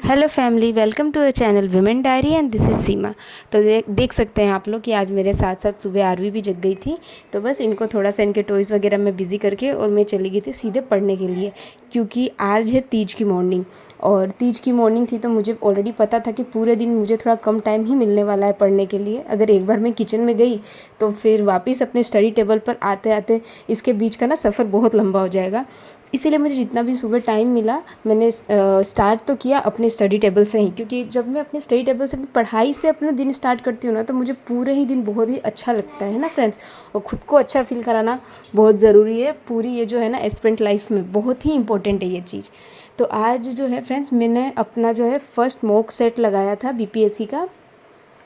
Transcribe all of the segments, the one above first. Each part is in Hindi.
Hello family, welcome to a channel women diary and this is Seema. तो देख सकते हैं आप लोग कि आज मेरे साथ साथ सुबह आरवी भी जग गई थी। तो बस इनको थोड़ा सा इनके टॉयज़ वगैरह में बिज़ी करके और मैं चली गई थी सीधे पढ़ने के लिए, क्योंकि आज है तीज की मॉर्निंग। और तीज की मॉर्निंग थी तो मुझे ऑलरेडी पता था कि पूरे दिन मुझे थोड़ा कम टाइम ही मिलने वाला है पढ़ने के लिए। अगर एक बार मैं किचन में गई तो फिर वापस अपने स्टडी टेबल पर आते आते इसके बीच का ना सफ़र बहुत लंबा हो जाएगा। इसीलिए मुझे जितना भी सुबह टाइम मिला मैंने स्टार्ट तो किया अपने स्टडी टेबल से ही, क्योंकि जब मैं अपने स्टडी टेबल से पढ़ाई से अपना दिन स्टार्ट करती हूँ ना तो मुझे पूरे ही दिन बहुत ही अच्छा लगता है ना फ्रेंड्स। और ख़ुद को अच्छा फील कराना बहुत ज़रूरी है, पूरी ये जो है ना एस्पिरेंट लाइफ में बहुत ही इंपॉर्टेंट है ये चीज़। तो आज जो है फ्रेंड्स मैंने अपना जो है फर्स्ट मॉक सेट लगाया था बीपीएससी का,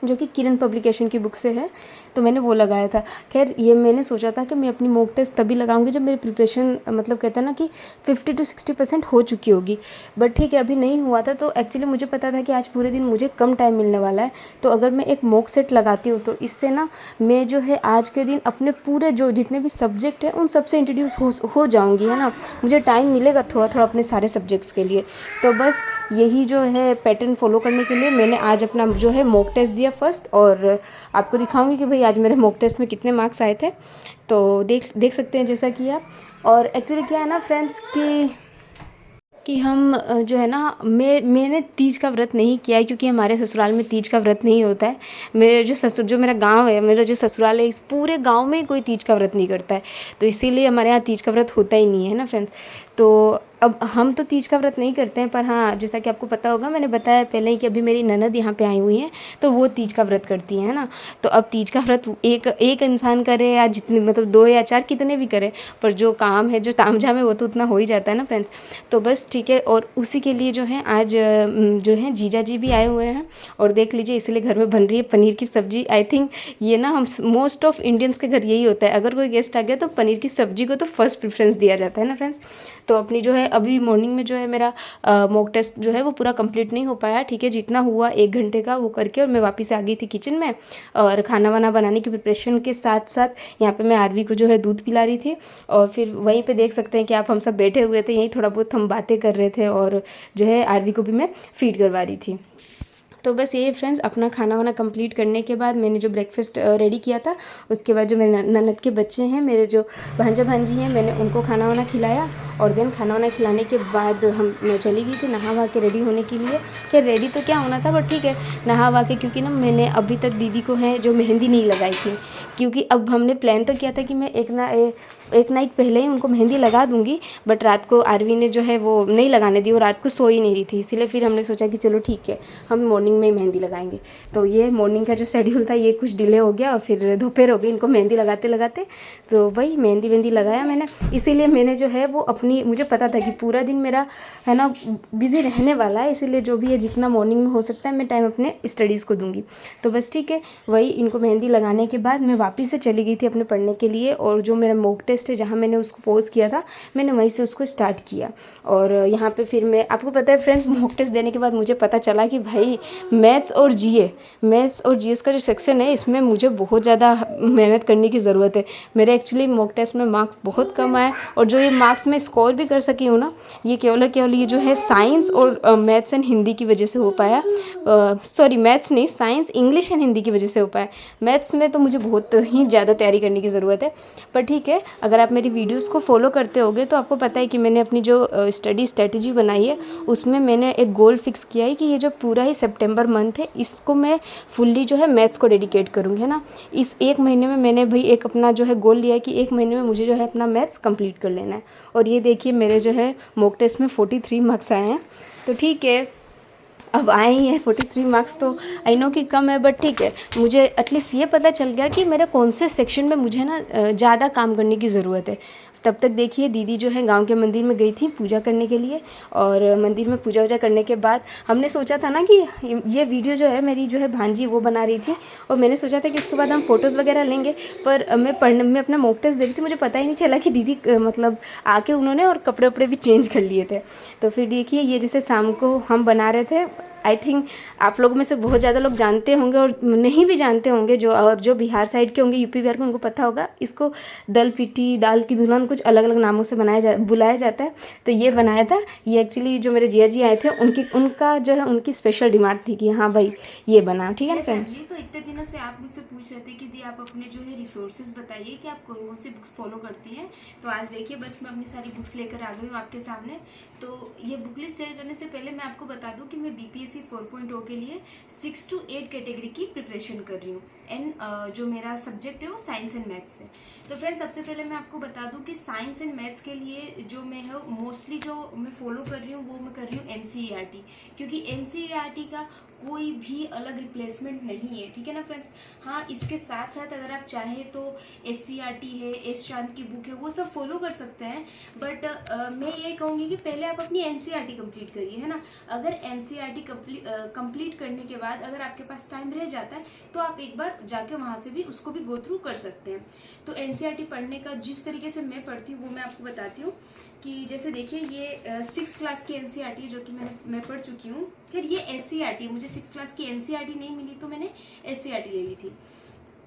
जो कि किरण पब्लिकेशन की बुक से है। तो मैंने वो लगाया था। खैर ये मैंने सोचा था कि मैं अपनी मॉक टेस्ट तभी लगाऊंगी जब मेरी प्रिपरेशन मतलब कहते हैं ना कि 50 to 60% हो चुकी होगी। बट ठीक है, अभी नहीं हुआ था। तो एक्चुअली मुझे पता था कि आज पूरे दिन मुझे कम टाइम मिलने वाला है। तो अगर मैं एक मॉक सेट लगाती हूँ तो इससे ना मैं जो है आज के दिन अपने पूरे जो जितने भी सब्जेक्ट हैं उन सब से इंट्रोड्यूस हो जाऊँगी, है ना। मुझे टाइम मिलेगा थोड़ा थोड़ा अपने सारे सब्जेक्ट्स के लिए। तो बस यही जो है पैटर्न फॉलो करने के लिए मैंने आज अपना जो है मॉक टेस्ट दिया फर्स्ट, और आपको दिखाऊंगी कि भाई आज मेरे मॉक टेस्ट में कितने मार्क्स आए थे। तो देख सकते हैं जैसा कि आप। और एक्चुअली क्या है ना फ्रेंड्स कि हम जो है ना मैंने तीज का व्रत नहीं किया है, क्योंकि हमारे ससुराल में तीज का व्रत नहीं होता है। जो मेरा गांव है, मेरा जो ससुराल है, इस पूरे गांव में कोई तीज का व्रत नहीं करता है। तो इसीलिए हमारे यहाँ तीज का व्रत होता ही नहीं है ना फ्रेंड्स। तो अब हम तो तीज का व्रत नहीं करते हैं, पर हाँ जैसा कि आपको पता होगा, मैंने बताया पहले ही कि अभी मेरी ननद यहाँ पे आई हुई हैं तो वो तीज का व्रत करती हैं, है ना। तो अब तीज का व्रत एक इंसान करे या जितने मतलब 2 या 4 कितने भी करे, पर जो काम है जो तामझाम है वो तो उतना हो ही जाता है ना फ्रेंड्स। तो बस ठीक है। और उसी के लिए जो है आज जो है जीजा जी भी आए हुए हैं, और देख लीजिए इसलिए घर में बन रही है पनीर की सब्जी। आई थिंक ये ना हम मोस्ट ऑफ इंडियंस के घर यही होता है, अगर कोई गेस्ट आ गया तो पनीर की सब्जी को तो फर्स्ट प्रेफरेंस दिया जाता है ना फ्रेंड्स। तो अपनी जो है अभी मॉर्निंग में जो है मेरा मॉक टेस्ट जो है वो पूरा कंप्लीट नहीं हो पाया, ठीक है। जितना हुआ 1 घंटे का वो करके और मैं वापस आ गई थी किचन में, और खाना वाना बनाने की प्रिपरेशन के साथ साथ यहाँ पे मैं आरवी को जो है दूध पिला रही थी। और फिर वहीं पे देख सकते हैं कि आप हम सब बैठे हुए थे, यहीं थोड़ा बहुत हम बातें कर रहे थे, और जो है आरवी को भी मैं फीड करवा रही थी। तो बस ये फ्रेंड्स, अपना खाना वाना कंप्लीट करने के बाद मैंने जो ब्रेकफास्ट रेडी किया था, उसके बाद जो मेरे ननद के बच्चे हैं, मेरे जो भांजा भांजी हैं, मैंने उनको खाना वाना खिलाया। और देन खाना वाना खिलाने के बाद मैं चली गई थी नहा वहा के रेडी होने के लिए। खैर रेडी तो क्या होना था, बट ठीक है नहा वहा के, क्योंकि ना मैंने अभी तक दीदी को है जो मेहंदी नहीं लगाई थी। क्योंकि अब हमने प्लान तो किया था कि मैं एक नाइट पहले ही उनको मेहंदी लगा दूंगी, बट रात को आरवी ने जो है वो नहीं लगाने दी, और रात को सो ही नहीं रही थी। इसीलिए फिर हमने सोचा कि चलो ठीक है हम मॉर्निंग में ही मेहंदी लगाएंगे। तो ये मॉर्निंग का जो शेड्यूल था ये कुछ डिले हो गया, और फिर दोपहर हो गई इनको मेहंदी लगाते लगाते। तो वही मेहंदी वेंदी लगाया मैंने। इसीलिए मैंने जो है वो अपनी, मुझे पता था कि पूरा दिन मेरा है ना बिज़ी रहने वाला है, इसीलिए जो भी है जितना मॉर्निंग में हो सकता है मैं टाइम अपने स्टडीज़ को दूंगी। तो बस ठीक है, वही इनको मेहंदी लगाने के बाद मैं वापस से चली गई थी अपने पढ़ने के लिए। और जो मेरा मॉक टेस्ट है जहाँ मैंने उसको पोस्ट किया था, मैंने वहीं से उसको स्टार्ट किया। और यहाँ पे फिर मैं, आपको पता है फ्रेंड्स, मॉक टेस्ट देने के बाद मुझे पता चला कि भाई मैथ्स और जीएस का जो सेक्शन है इसमें मुझे बहुत ज़्यादा मेहनत करने की ज़रूरत है। मेरे एक्चुअली मॉक टेस्ट में मार्क्स बहुत कम आए, और जो ये मार्क्स मैं स्कोर भी कर सकी हूँ ना, ये केवल ये जो है साइंस और मैथ्स एंड हिंदी की वजह से हो पाया। सॉरी मैथ्स नहीं, साइंस इंग्लिश एंड हिंदी की वजह से हो पाया। मैथ्स में तो मुझे बहुत ही ज़्यादा तैयारी करने की ज़रूरत है। पर ठीक है, अगर आप मेरी वीडियोस को फॉलो करते होगे तो आपको पता है कि मैंने अपनी जो स्टडी स्ट्रेटजी बनाई है उसमें मैंने एक गोल फिक्स किया है कि ये जो पूरा ही सितंबर मंथ है इसको मैं फुल्ली जो है मैथ्स को डेडिकेट करूँगी, है ना। इस 1 महीने में मैंने भाई एक अपना जो है गोल लिया है कि 1 महीने में मुझे जो है अपना मैथ्स कंप्लीट कर लेना है। और ये देखिए मेरे जो है मॉक टेस्ट में 43 मार्क्स आए हैं। तो ठीक है, अब आए ही हैं 43 मार्क्स, तो आई नो कि कम है, बट ठीक है, मुझे एटलीस्ट ये पता चल गया कि मेरा कौन से सेक्शन में मुझे ना ज़्यादा काम करने की ज़रूरत है। तब तक देखिए दीदी जो है गांव के मंदिर में गई थी पूजा करने के लिए, और मंदिर में पूजा वूजा करने के बाद हमने सोचा था ना कि ये वीडियो जो है मेरी जो है भांजी वो बना रही थी, और मैंने सोचा था कि इसके बाद हम फ़ोटोज़ वगैरह लेंगे। पर मैं अपना मॉक टेस्ट दे रही थी, मुझे पता ही नहीं चला कि दीदी मतलब आके उन्होंने और कपड़े वपड़े भी चेंज कर लिए थे। तो फिर देखिए ये जैसे शाम को हम बना रहे थे आई थिंक आप लोगों में से बहुत ज़्यादा लोग जानते होंगे और नहीं भी जानते होंगे, जो बिहार साइड के होंगे, यूपी बिहार के, उनको पता होगा। इसको दल पिटी, दाल की दुल्हन, कुछ अलग अलग नामों से बुलाया जाता है। तो ये बनाया था, ये एक्चुअली जो मेरे जिया जी आए थे उनका जो है उनकी स्पेशल डिमांड थी कि हाँ भाई ये बना। ठीक है ना फ्रेंड्स। तो इतने दिनों से आप मुझसे पूछ रहे थे कि दी आप अपने जो है रिसोर्सेज बताइए कि आप कौन कौन सी बुक्स फॉलो करती हैं। तो आज देखिए बस मैं अपनी सारी बुक्स लेकर आ गई हूँ आपके सामने। तो ये बुक लिस्ट शेयर करने से पहले मैं आपको बता दूं कि मैं बीपीएससी 4.0 के लिए 6 to 8 कैटेगरी की प्रिपरेशन कर रही हूँ। एंड जो मेरा सब्जेक्ट है वो साइंस एंड मैथ्स है। तो फ्रेंड्स सबसे पहले मैं आपको बता दूं कि साइंस एंड मैथ्स के लिए जो मैं है मोस्टली जो मैं फॉलो कर रही हूँ वो मैं कर रही हूँ एनसीईआरटी, क्योंकि एनसीईआरटी का कोई भी अलग रिप्लेसमेंट नहीं है। ठीक है ना फ्रेंड्स। हाँ, इसके साथ साथ अगर आप चाहें तो एससीईआरटी है, एस चांद की बुक है, वो सब फॉलो कर सकते हैं। बट मैं ये कहूँगी कि पहले आप अपनी एनसीईआरटी कंप्लीट करिए, है ना। अगर एनसीईआरटी कंप्लीट करने के बाद अगर आपके पास टाइम रह जाता है तो आप एक बार जाके वहाँ से भी उसको भी गो थ्रू कर सकते हैं। तो एनसीईआरटी पढ़ने का जिस तरीके से मैं पढ़ती हूँ वो मैं आपको बताती हूँ कि जैसे देखिए ये 6 क्लास की एनसीईआरटी जो कि मैं पढ़ चुकी हूँ। फिर ये एससीईआरटी, मुझे 6 क्लास की एनसीईआरटी नहीं मिली तो मैंने एससीईआरटी ले ली थी।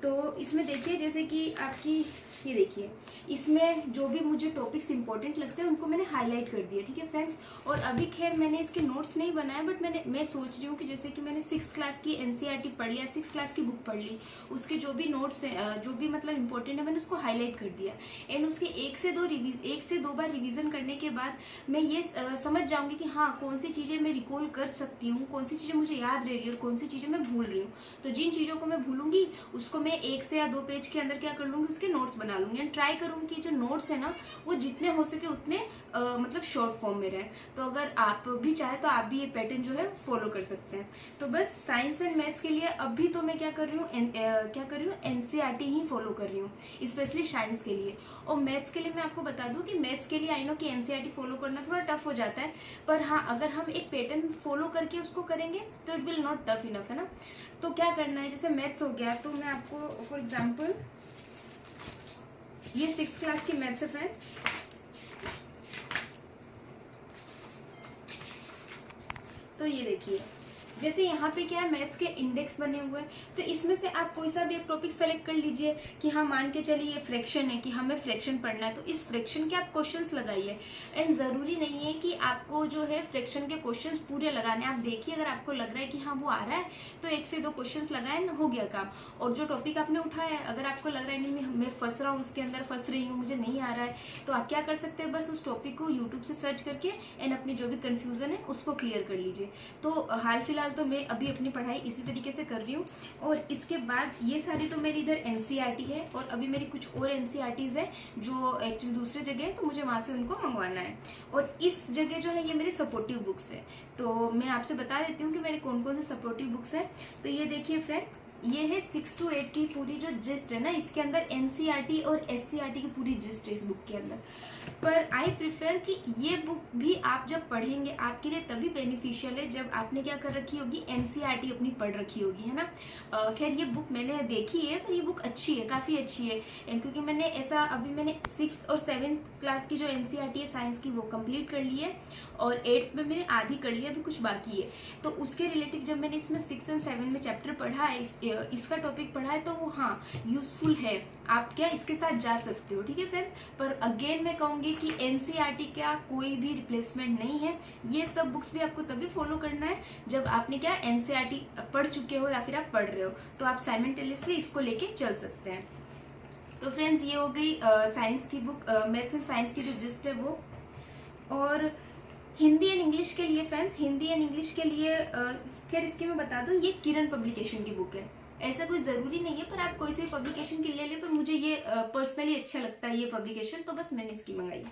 तो इसमें देखिए जैसे कि आपकी ये देखिए इसमें जो भी मुझे टॉपिक्स इंपॉर्टेंट लगते हैं उनको मैंने हाईलाइट कर दिया। ठीक है फ्रेंड्स। और अभी खैर मैंने इसके नोट्स नहीं बनाए, बट मैं सोच रही हूँ कि जैसे कि मैंने 6 क्लास की एनसीईआरटी पढ़ लिया, 6 क्लास की बुक पढ़ ली, उसके जो भी नोट्स हैं जो भी मतलब इंपॉर्टेंट है मैंने उसको हाईलाइट कर दिया। एंड उसके एक से दो बार रिविजन करने के बाद मैं ये समझ जाऊंगी कि हाँ कौन सी चीज़ें मैं रिकॉल कर सकती हूँ, कौन सी चीज़ें मुझे याद रह रही है और कौन सी चीज़ें मैं भूल रही हूँ। तो जिन चीज़ों को मैं भूलूंगी उसको मैं 1 से या 2 पेज के अंदर क्या कर लूँगी, उसके नोट्स बना लूँगी। एंड ट्राई करूँगी कि जो नोट्स है ना वो जितने हो सके उतने मतलब शॉर्ट फॉर्म में रहे। तो अगर आप भी चाहे तो आप भी ये पैटर्न जो है फॉलो कर सकते हैं। तो बस साइंस एंड मैथ्स के लिए अभी तो मैं क्या कर रही हूँ एनसीईआरटी ही फॉलो कर रही हूँ, स्पेशली साइंस के लिए। और मैथ्स के लिए मैं आपको बता दूँ कि मैथ्स के लिए आई नो कि एनसीईआरटी फॉलो करना थोड़ा टफ हो जाता है, पर हाँ अगर हम एक पैटर्न फॉलो करके उसको करेंगे तो it will not tough enough, है ना। तो क्या करना है, जैसे मैथ्स हो गया तो मैं आपको फॉर एग्जाम्पल ये 6 क्लास की मैथ्स है फ्रेंड्स। तो ये देखिए जैसे यहाँ पे क्या है मैथ्स के इंडेक्स बने हुए हैं, तो इसमें से आप कोई सा भी एक टॉपिक सेलेक्ट कर लीजिए कि हाँ मान के चलिए ये फ्रैक्शन है कि हमें फ्रैक्शन पढ़ना है, तो इस फ्रैक्शन के आप क्वेश्चंस लगाइए। एंड ज़रूरी नहीं है कि आपको जो है फ्रैक्शन के क्वेश्चंस पूरे लगाने, आप देखिए अगर आपको लग रहा है कि हाँ वो आ रहा है तो 1 से 2 क्वेश्चंस लगाए, हो गया काम। और जो टॉपिक आपने उठाया है अगर आपको लग रहा है नहीं मैं फंस रहा हूँ उसके अंदर, फंस रही हूँ, मुझे नहीं आ रहा है, तो आप क्या कर सकते हैं, बस उस टॉपिक को यूट्यूब से सर्च करके एंड अपनी जो भी कन्फ्यूजन है उसको क्लियर कर लीजिए। तो हाल फिलहाल तो मैं अभी अपनी पढ़ाई इसी तरीके से कर रही हूँ। और इसके बाद ये सारी तो मेरी इधर एनसीईआरटी है, और अभी मेरी कुछ और एनसीईआरटीज है जो एक्चुअली दूसरे जगह है, तो मुझे वहाँ से उनको मंगवाना है। और इस जगह जो है ये मेरी सपोर्टिव बुक्स है। तो मैं आपसे बता देती हूँ कि मेरे कौन कौन से सपोर्टिव बुक्स हैं। तो ये देखिए फ्रेंड, ये है 6 to 8 की पूरी जो जिस्ट है ना, इसके अंदर एनसीईआरटी और एससीईआरटी की पूरी जिस्ट है इस बुक के अंदर। पर आई प्रिफर कि ये बुक भी आप जब पढ़ेंगे आपके लिए तभी बेनिफिशियल है जब आपने क्या कर रखी होगी, एनसीईआरटी अपनी पढ़ रखी होगी, है ना। खैर ये बुक मैंने देखी है पर ये बुक अच्छी है, काफ़ी अच्छी है। क्योंकि मैंने ऐसा अभी मैंने 6 और 7 क्लास की जो एनसीईआरटी है साइंस की वो कंप्लीट कर ली है, और 8th में मैंने आधी कर ली, अभी कुछ बाकी है। तो उसके रिलेटिव जब मैंने इसमें 6 और 7 में चैप्टर पढ़ा है, इसका टॉपिक पढ़ा है, तो वो हाँ यूजफुल है, आप क्या इसके साथ जा सकते हो। ठीक है फ्रेंड। पर अगेन मैं कहूँगी कि एनसीईआरटी का कोई भी रिप्लेसमेंट नहीं है। ये सब बुक्स भी आपको तभी फॉलो करना है जब आपने क्या एनसीईआरटी पढ़ चुके हो या फिर आप पढ़ रहे हो, तो आप साइमल्टेनियसली इसको लेके चल सकते हैं। तो फ्रेंड्स ये हो गई साइंस की बुक, मैथ्स एंड साइंस की जो जिस्ट है वो। और हिंदी एंड इंग्लिश के लिए फ्रेंड्स, हिंदी एंड इंग्लिश के लिए खैर इसकी मैं बता दूं ये किरण पब्लिकेशन की बुक है। ऐसा कोई ज़रूरी नहीं है पर आप कोई से पब्लिकेशन के ले लें, पर मुझे ये पर्सनली अच्छा लगता है ये पब्लिकेशन, तो बस मैंने इसकी मंगाई।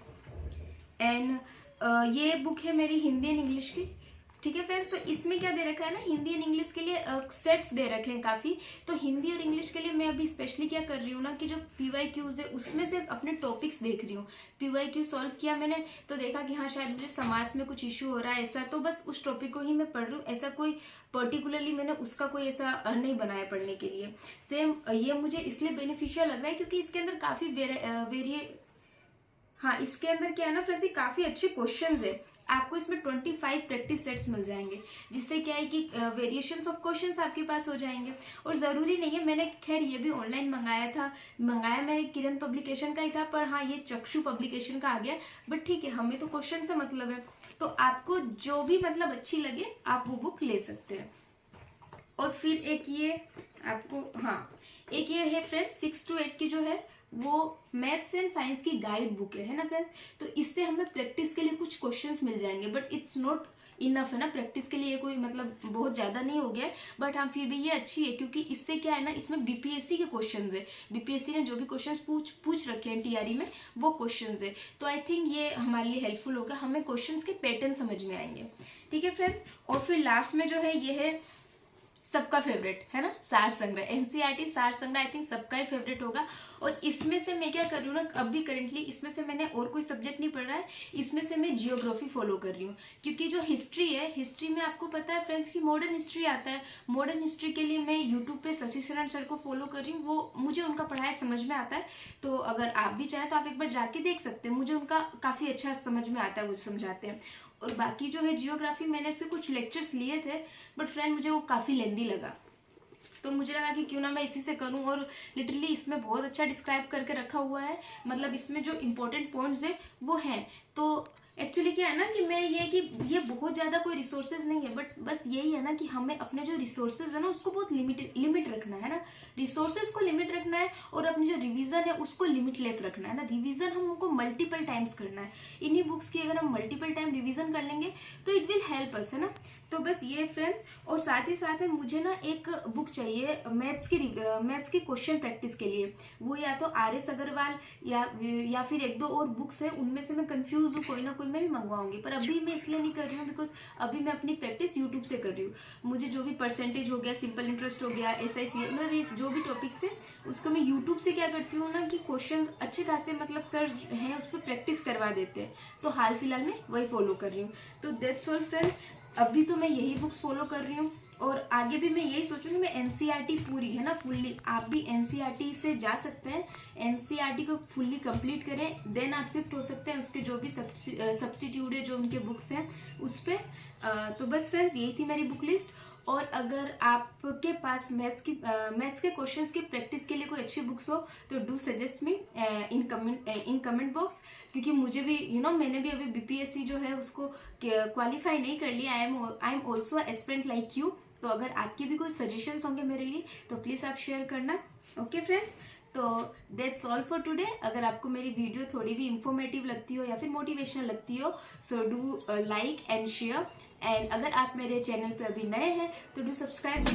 एंड ये बुक है मेरी हिंदी एंड इंग्लिश की। ठीक है फ्रेंड्स। तो इसमें क्या दे रखा है ना, हिंदी एंड इंग्लिश के लिए सेट्स दे रखे हैं काफ़ी। तो हिंदी और इंग्लिश के लिए मैं अभी स्पेशली क्या कर रही हूँ ना कि जो PYQs है उसमें से अपने टॉपिक्स देख रही हूँ। PYQ सॉल्व किया मैंने तो देखा कि हाँ शायद मुझे समाज में कुछ इशू हो रहा है ऐसा, तो बस उस टॉपिक को ही मैं पढ़ रही हूँ। ऐसा कोई पर्टिकुलरली मैंने उसका कोई ऐसा नहीं बनाया पढ़ने के लिए। सेम ये मुझे इसलिए बेनिफिशियल लग रहा है क्योंकि इसके अंदर काफ़ी हाँ, इसके अंदर क्या है ना फ्रेंड्स, ये काफ़ी अच्छे क्वेश्चंस है। आपको इसमें 25 प्रैक्टिस सेट्स मिल जाएंगे, जिससे क्या है कि वेरिएशंस ऑफ क्वेश्चंस आपके पास हो जाएंगे। और ज़रूरी नहीं है, मैंने खैर ये भी ऑनलाइन मंगाया मैंने किरण पब्लिकेशन का ही था, पर हाँ ये चक्षु पब्लिकेशन का आ गया। बट ठीक है, हमें तो क्वेश्चन से मतलब है, तो आपको जो भी मतलब अच्छी लगे आप वो बुक ले सकते हैं। और फिर एक ये आपको, हाँ एक ये है फ्रेंड्स 6 to 8 की जो है वो मैथ्स एंड साइंस की गाइड बुक है ना फ्रेंड्स। तो इससे हमें प्रैक्टिस के लिए कुछ क्वेश्चंस मिल जाएंगे, बट इट्स नॉट इनफ है ना प्रैक्टिस के लिए, कोई मतलब बहुत ज़्यादा नहीं हो गया है। बट हाँ फिर भी ये अच्छी है, क्योंकि इससे क्या है ना, इसमें बीपीएससी के क्वेश्चंस है, बीपीएससी ने जो भी क्वेश्चंस पूछ रखे हैं टीआरई में वो क्वेश्चंस है। तो आई थिंक ये हमारे लिए हेल्पफुल होगा, हमें क्वेश्चंस के पैटर्न समझ में आएंगे। ठीक है फ्रेंड्स। और फिर लास्ट में जो है ये है सबका फेवरेट है ना, सार संग्रह, एनसीईआरटी सार संग्रह आई थिंक सबका ही फेवरेट होगा। और इसमें से मैं क्या कर रही हूँ ना, अभी करंटली इसमें से मैंने और कोई सब्जेक्ट नहीं पढ़ रहा है, इसमें से मैं जियोग्राफी फॉलो कर रही हूँ। क्योंकि जो हिस्ट्री है, हिस्ट्री में आपको पता है फ्रेंड्स की मॉडर्न हिस्ट्री आता है। मॉडर्न हिस्ट्री के लिए मैं यूट्यूब पे शशि शरण सर को फॉलो कर रही हूँ, वो मुझे उनका पढ़ाया समझ में आता है। तो अगर आप भी चाहें तो आप एक बार जाके देख सकते हैं, मुझे उनका काफ़ी अच्छा समझ में आता है, वो समझाते हैं। और बाकी जो है जियोग्राफी, मैंने से कुछ लेक्चर्स लिए थे, बट फ्रेंड मुझे वो काफ़ी लेंदी लगा, तो मुझे लगा कि क्यों ना मैं इसी से करूं। और लिटरली इसमें बहुत अच्छा डिस्क्राइब करके रखा हुआ है, मतलब इसमें जो इम्पोर्टेंट पॉइंट्स है वो हैं। तो एक्चुअली क्या है ना कि मैं ये बहुत ज़्यादा कोई रिसोर्सेज नहीं है, बट बस यही है ना कि हमें अपने जो रिसोर्सेज है ना उसको बहुत लिमिट रखना है ना, रिसोर्सेज को लिमिट रखना है, और अपनी जो रिवीजन है उसको लिमिटलेस रखना है ना। रिवीजन हमको मल्टीपल टाइम्स करना है, इन्हीं बुक्स की अगर हम मल्टीपल टाइम रिवीजन कर लेंगे तो इट विल हेल्प अस, है ना। तो बस ये फ्रेंड्स। और साथ ही साथ में मुझे ना एक बुक चाहिए मैथ्स की क्वेश्चन प्रैक्टिस के लिए, वो या तो RS अग्रवाल या फिर एक दो और बुक्स है, उनमें से मैं कंफ्यूज हूँ, कोई ना कोई मैं भी मंगवाऊंगी। पर अभी मैं इसलिए नहीं कर रही हूँ बिकॉज अभी मैं अपनी प्रैक्टिस यूट्यूब से कर रही हूँ। मुझे जो भी परसेंटेज हो गया, सिंपल इंटरेस्ट हो गया, SIC, मतलब ये जो भी टॉपिक्स है उसको मैं यूट्यूब से क्या करती हूँ ना कि क्वेश्चन अच्छे खासे मतलब सर हैं उस पर प्रैक्टिस करवा देते हैं, तो हाल फिलहाल में वही फॉलो कर रही हूँ। तो दैट्स ऑल फ्रेंड्स, अभी तो मैं यही बुक्स फॉलो कर रही हूँ, और आगे भी मैं यही सोचूंगी मैं NCERT पूरी है ना फुल्ली, आप भी NCERT से जा सकते हैं, NCERT को फुल्ली कंप्लीट करें, देन आप शिफ्ट हो सकते हैं उसके जो भी सब्स्टिट्यूट है जो उनके बुक्स हैं उस पर। तो बस फ्रेंड्स यही थी मेरी बुक लिस्ट। और अगर आपके पास मैथ्स के क्वेश्चंस की प्रैक्टिस के लिए कोई अच्छी बुक्स हो तो do suggest me in comment box, क्योंकि मुझे भी मैंने भी अभी BPSC जो है उसको क्वालिफाई नहीं कर लिया। I am also aspirant like you. तो अगर आपके भी कोई सजेशंस होंगे मेरे लिए तो प्लीज़ आप शेयर करना। ओके फ्रेंड्स, तो दैट्स ऑल फॉर टुडे। अगर आपको मेरी वीडियो थोड़ी भी इंफॉर्मेटिव लगती हो या फिर मोटिवेशनल लगती हो, so do like and share. And अगर आप मेरे चैनल पे अभी नए हैं तो डू सब्सक्राइब।